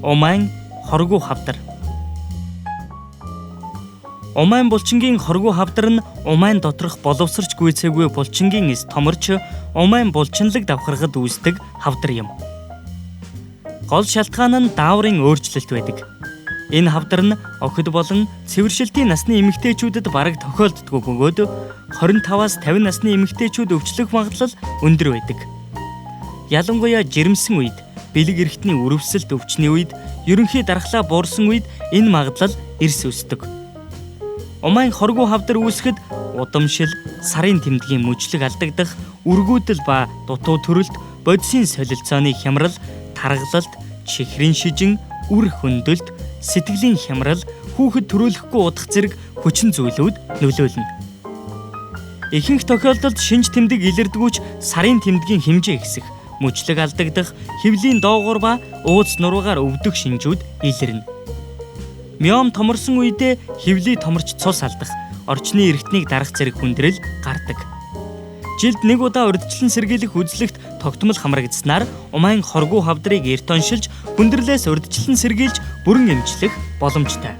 Умайн хоргүй хавдар. Умайн булчингийн хоргүй хавдар нь умайн доторх боловсрч гүйцээгүй булчингийн эс томорч умайн булчинлаг давхаргад үүсдэг хавдар юм. Гол шалтгаан нь дааврын өөрчлөлт байдаг. Энэ хавдар нь охид болон цэвэршилтийн насны эмэгтэйчүүдэд бараг тохиолддог бөгөөд 25-аас 50 насны эмэгтэйчүүд өвчлөх магадлал өндөр байдаг. Ялангуяа жирэмсэн үед, бэлэг эрхтний үрвсэлт өвчний үед, ерөнхий дархлаа буурсан үед энэ магадлал эрс үүсдэг. Умайн хоргүй хавдар үүсгэхэд удамшил, сарын тэмдгийн мөчлөг алдагдах, үргүүдэл ба дутуу төрөлт, бодисын солилцооны хямрал, таргалалт, чихрийн шижин, үр хөндөлт, сэтгэлийн хямрал, хүүхэд төрүүлэхгүй удах зэрэг хүчин зүйлүүд нөлөөлнө. Ихэнх тохиолдолд шинж тэмдэг илэрдгүүч сарын тэмдгийн хэмжээ ихсэх, мөчлөг алдагдах, хэвлийн доогуур ба ууц нуруугаар өвдөх шинжүүд илэрнэ. Миом томорсон үедээ хэвлий томорч цус алдах, орчны эргэтнийг дарах зэрэг хүндрэл гардаг. Жилд нэг удаа урьдчилан сэргийлэх үзлэгт тогтмол хамрагдсанаар умайн хоргүй хавдрыг эрт оншилж, хүндрэлээс урьдчилан сэргийлж бүрэн эмчлэх боломжтой.